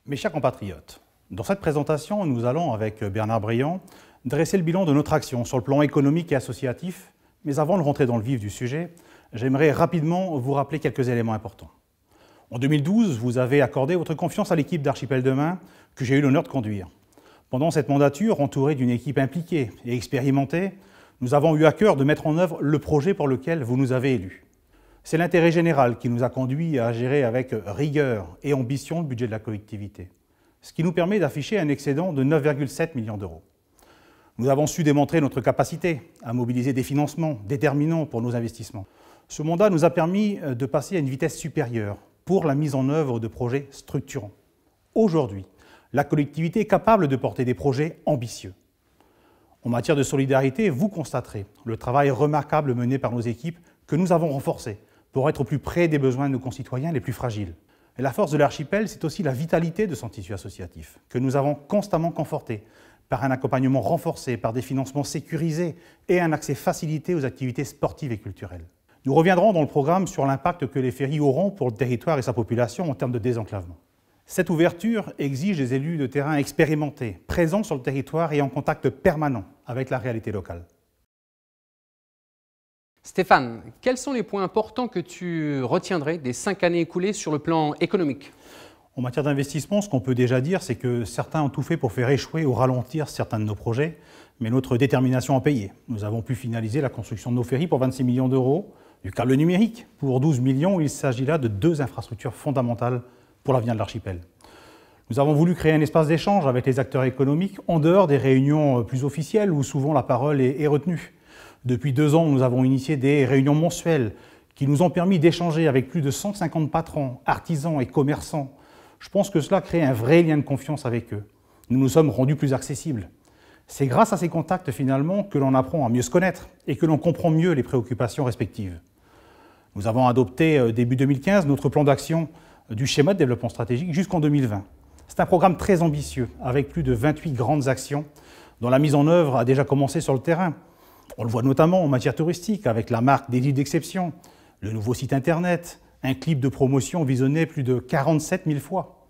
Mes chers compatriotes, dans cette présentation, nous allons, avec Bernard Briand, dresser le bilan de notre action sur le plan économique et associatif. Mais avant de rentrer dans le vif du sujet, j'aimerais rapidement vous rappeler quelques éléments importants. En 2012, vous avez accordé votre confiance à l'équipe d'Archipel Demain que j'ai eu l'honneur de conduire. Pendant cette mandature, entourée d'une équipe impliquée et expérimentée, nous avons eu à cœur de mettre en œuvre le projet pour lequel vous nous avez élus. C'est l'intérêt général qui nous a conduits à gérer avec rigueur et ambition le budget de la collectivité, ce qui nous permet d'afficher un excédent de 9,7 millions d'euros. Nous avons su démontrer notre capacité à mobiliser des financements déterminants pour nos investissements. Ce mandat nous a permis de passer à une vitesse supérieure pour la mise en œuvre de projets structurants. Aujourd'hui, la collectivité est capable de porter des projets ambitieux. En matière de solidarité, vous constaterez le travail remarquable mené par nos équipes que nous avons renforcé pour être au plus près des besoins de nos concitoyens les plus fragiles. Et la force de l'archipel, c'est aussi la vitalité de son tissu associatif, que nous avons constamment conforté par un accompagnement renforcé, par des financements sécurisés et un accès facilité aux activités sportives et culturelles. Nous reviendrons dans le programme sur l'impact que les ferries auront pour le territoire et sa population en termes de désenclavement. Cette ouverture exige des élus de terrain expérimentés, présents sur le territoire et en contact permanent avec la réalité locale. Stéphane, quels sont les points importants que tu retiendrais des 5 années écoulées sur le plan économique ? En matière d'investissement, ce qu'on peut déjà dire, c'est que certains ont tout fait pour faire échouer ou ralentir certains de nos projets, mais notre détermination a payé. Nous avons pu finaliser la construction de nos ferries pour 26 millions d'euros, du câble numérique pour 12 millions. Il s'agit là de 2 infrastructures fondamentales pour l'avenir de l'archipel. Nous avons voulu créer un espace d'échange avec les acteurs économiques en dehors des réunions plus officielles où souvent la parole est retenue. Depuis 2 ans, nous avons initié des réunions mensuelles qui nous ont permis d'échanger avec plus de 150 patrons, artisans et commerçants. Je pense que cela crée un vrai lien de confiance avec eux. Nous nous sommes rendus plus accessibles. C'est grâce à ces contacts finalement que l'on apprend à mieux se connaître et que l'on comprend mieux les préoccupations respectives. Nous avons adopté début 2015 notre plan d'action du schéma de développement stratégique jusqu'en 2020. C'est un programme très ambitieux avec plus de 28 grandes actions dont la mise en œuvre a déjà commencé sur le terrain. On le voit notamment en matière touristique avec la marque des îles d'exception, le nouveau site internet, un clip de promotion visionné plus de 47 000 fois.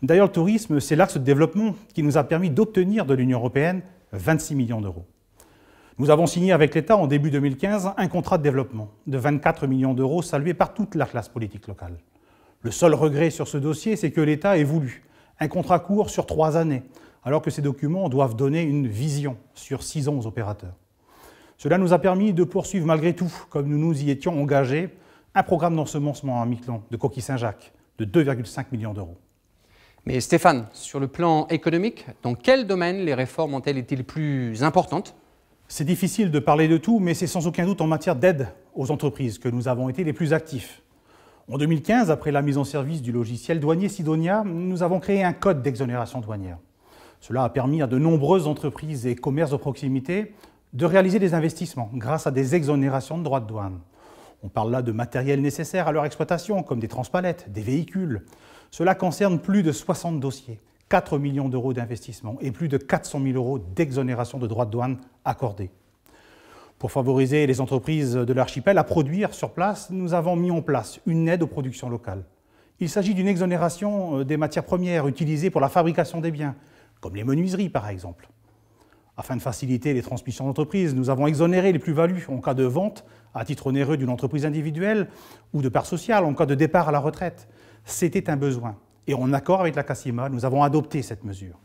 D'ailleurs, le tourisme, c'est l'axe de développement qui nous a permis d'obtenir de l'Union européenne 26 millions d'euros. Nous avons signé avec l'État en début 2015 un contrat de développement de 24 millions d'euros salué par toute la classe politique locale. Le seul regret sur ce dossier, c'est que l'État ait voulu un contrat court sur 3 années, alors que ces documents doivent donner une vision sur 6 ans aux opérateurs. Cela nous a permis de poursuivre malgré tout, comme nous nous y étions engagés, un programme d'ensemencement à Miquelon de Coquille Saint-Jacques de 2,5 millions d'euros. Mais Stéphane, sur le plan économique, dans quel domaine les réformes ont-elles été les plus importantes ? C'est difficile de parler de tout, mais c'est sans aucun doute en matière d'aide aux entreprises que nous avons été les plus actifs. En 2015, après la mise en service du logiciel douanier Sidonia, nous avons créé un code d'exonération douanière. Cela a permis à de nombreuses entreprises et commerces de proximité de réaliser des investissements grâce à des exonérations de droits de douane. On parle là de matériel nécessaire à leur exploitation, comme des transpalettes, des véhicules. Cela concerne plus de 60 dossiers, 4 millions d'euros d'investissement et plus de 400 000 euros d'exonération de droits de douane accordés. Pour favoriser les entreprises de l'archipel à produire sur place, nous avons mis en place une aide aux productions locales. Il s'agit d'une exonération des matières premières utilisées pour la fabrication des biens, comme les menuiseries par exemple. Afin de faciliter les transmissions d'entreprises, nous avons exonéré les plus-values en cas de vente à titre onéreux d'une entreprise individuelle ou de part sociale en cas de départ à la retraite. C'était un besoin. Et en accord avec la CACIMA, nous avons adopté cette mesure.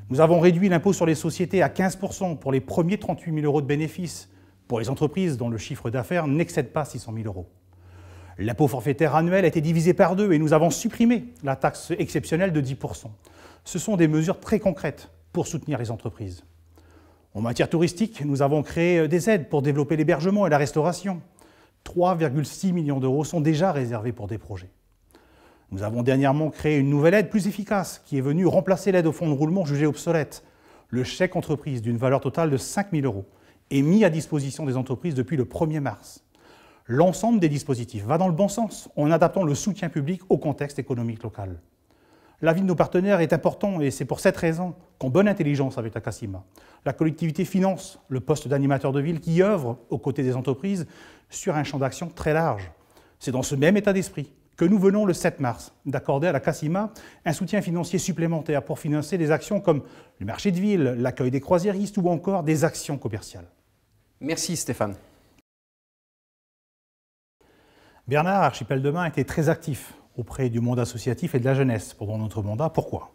Nous avons réduit l'impôt sur les sociétés à 15% pour les premiers 38 000 euros de bénéfices pour les entreprises dont le chiffre d'affaires n'excède pas 600 000 euros. L'impôt forfaitaire annuel a été divisé par 2 et nous avons supprimé la taxe exceptionnelle de 10%. Ce sont des mesures très concrètes pour soutenir les entreprises. En matière touristique, nous avons créé des aides pour développer l'hébergement et la restauration. 3,6 millions d'euros sont déjà réservés pour des projets. Nous avons dernièrement créé une nouvelle aide plus efficace qui est venue remplacer l'aide au fonds de roulement jugée obsolète. Le chèque entreprise d'une valeur totale de 5 000 euros est mis à disposition des entreprises depuis le 1er mars. L'ensemble des dispositifs va dans le bon sens en adaptant le soutien public au contexte économique local. L'avis de nos partenaires est important et c'est pour cette raison qu'en bonne intelligence avec la CACIMA, la collectivité finance le poste d'animateur de ville qui œuvre aux côtés des entreprises sur un champ d'action très large. C'est dans ce même état d'esprit que nous venons le 7 mars d'accorder à la CACIMA un soutien financier supplémentaire pour financer des actions comme le marché de ville, l'accueil des croisiéristes ou encore des actions commerciales. Merci Stéphane. Bernard, Archipel Demain, a été très actif auprès du monde associatif et de la jeunesse pendant notre mandat. Pourquoi ?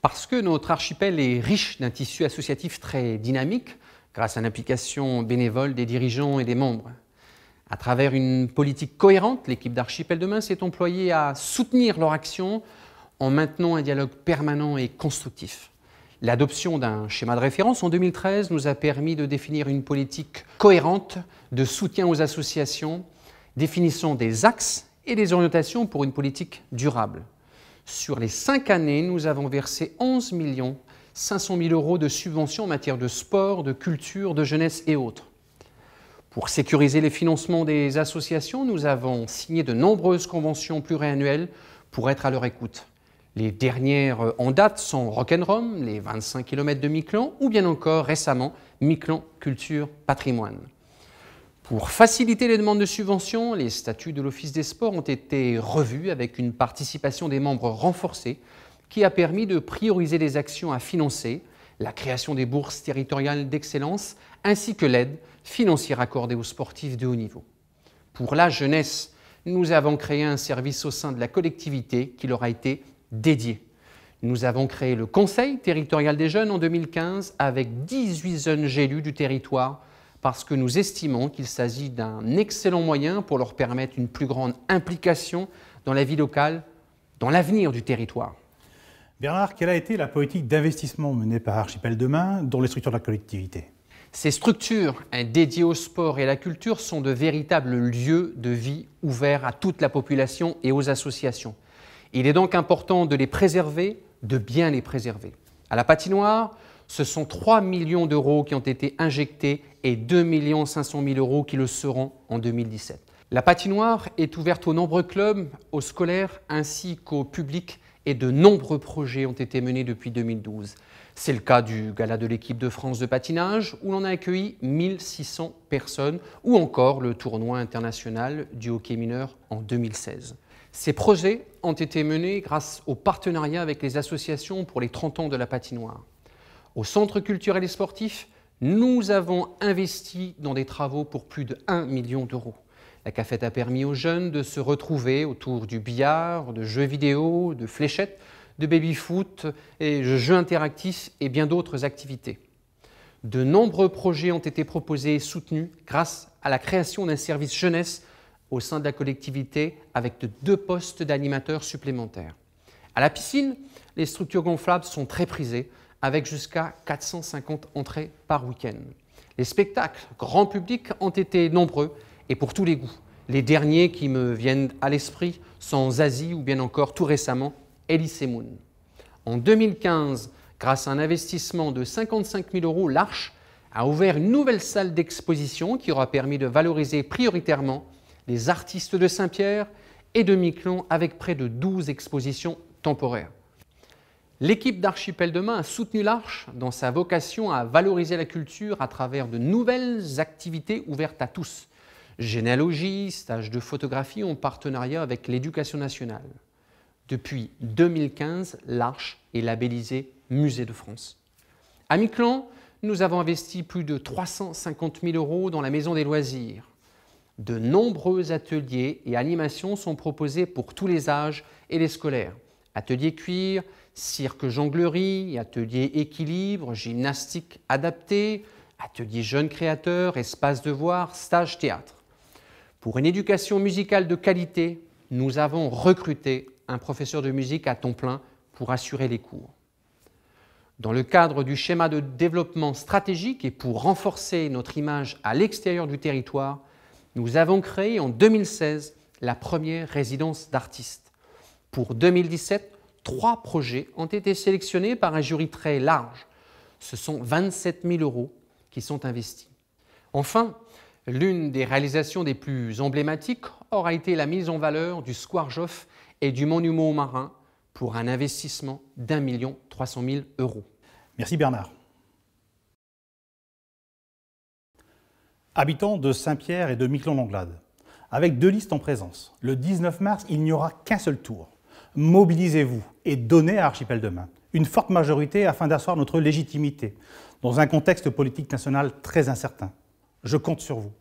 Parce que notre archipel est riche d'un tissu associatif très dynamique grâce à l'implication bénévole des dirigeants et des membres. À travers une politique cohérente, l'équipe d'Archipel Demain s'est employée à soutenir leur action en maintenant un dialogue permanent et constructif. L'adoption d'un schéma de référence en 2013 nous a permis de définir une politique cohérente de soutien aux associations, définissant des axes et des orientations pour une politique durable. Sur les 5 années, nous avons versé 11 500 000 € de subventions en matière de sport, de culture, de jeunesse et autres. Pour sécuriser les financements des associations, nous avons signé de nombreuses conventions pluriannuelles pour être à leur écoute. Les dernières en date sont Rock'n'Rome, les 25 km de Miquelon ou bien encore récemment Miquelon Culture Patrimoine. Pour faciliter les demandes de subventions, les statuts de l'Office des sports ont été revus avec une participation des membres renforcée qui a permis de prioriser les actions à financer, la création des bourses territoriales d'excellence ainsi que l'aide financière accordée aux sportifs de haut niveau. Pour la jeunesse, nous avons créé un service au sein de la collectivité qui leur a été dédié. Nous avons créé le Conseil territorial des jeunes en 2015 avec 18 jeunes élus du territoire parce que nous estimons qu'il s'agit d'un excellent moyen pour leur permettre une plus grande implication dans la vie locale, dans l'avenir du territoire. Bernard, quelle a été la politique d'investissement menée par Archipel Demain dans les structures de la collectivité ? Ces structures dédiées au sport et à la culture sont de véritables lieux de vie ouverts à toute la population et aux associations. Il est donc important de les préserver, de bien les préserver. À la patinoire, ce sont 3 millions d'euros qui ont été injectés et 2 500 000 € qui le seront en 2017. La patinoire est ouverte aux nombreux clubs, aux scolaires ainsi qu'au public et de nombreux projets ont été menés depuis 2012. C'est le cas du Gala de l'équipe de France de patinage où l'on a accueilli 1600 personnes ou encore le tournoi international du hockey mineur en 2016. Ces projets ont été menés grâce au partenariat avec les associations pour les 30 ans de la patinoire. Au Centre culturel et sportif, nous avons investi dans des travaux pour plus de 1 million d'euros. La cafette a permis aux jeunes de se retrouver autour du billard, de jeux vidéo, de fléchettes, de baby-foot, et de jeux interactifs et bien d'autres activités. De nombreux projets ont été proposés et soutenus grâce à la création d'un service jeunesse au sein de la collectivité avec 2 postes d'animateurs supplémentaires. À la piscine, les structures gonflables sont très prisées avec jusqu'à 450 entrées par week-end. Les spectacles grand public ont été nombreux et pour tous les goûts. Les derniers qui me viennent à l'esprit sont Zazie ou bien encore tout récemment Elise Moon. En 2015, grâce à un investissement de 55 000 €, l'Arche a ouvert une nouvelle salle d'exposition qui aura permis de valoriser prioritairement les artistes de Saint-Pierre et de Miquelon avec près de 12 expositions temporaires. L'équipe d'Archipel Demain a soutenu l'Arche dans sa vocation à valoriser la culture à travers de nouvelles activités ouvertes à tous. Généalogie, stages de photographie en partenariat avec l'Éducation nationale. Depuis 2015, l'Arche est labellisée Musée de France. À Miquelon, nous avons investi plus de 350 000 € dans la Maison des loisirs. De nombreux ateliers et animations sont proposés pour tous les âges et les scolaires. Ateliers cuir, cirque jonglerie, ateliers équilibre, gymnastique adaptée, ateliers jeunes créateurs, espace devoir, stage théâtre. Pour une éducation musicale de qualité, nous avons recruté un professeur de musique à temps plein pour assurer les cours. Dans le cadre du schéma de développement stratégique et pour renforcer notre image à l'extérieur du territoire, nous avons créé en 2016 la première résidence d'artistes. Pour 2017, 3 projets ont été sélectionnés par un jury très large. Ce sont 27 000 € qui sont investis. Enfin, l'une des réalisations des plus emblématiques aura été la mise en valeur du Square Joffre et du Monument marin pour un investissement d'1 300 000 €. Merci Bernard. Habitant de Saint-Pierre et de Miquelon-Langlade, avec 2 listes en présence. Le 19 mars, il n'y aura qu'un seul tour. Mobilisez-vous et donnez à Archipel demain une forte majorité afin d'asseoir notre légitimité dans un contexte politique national très incertain. Je compte sur vous.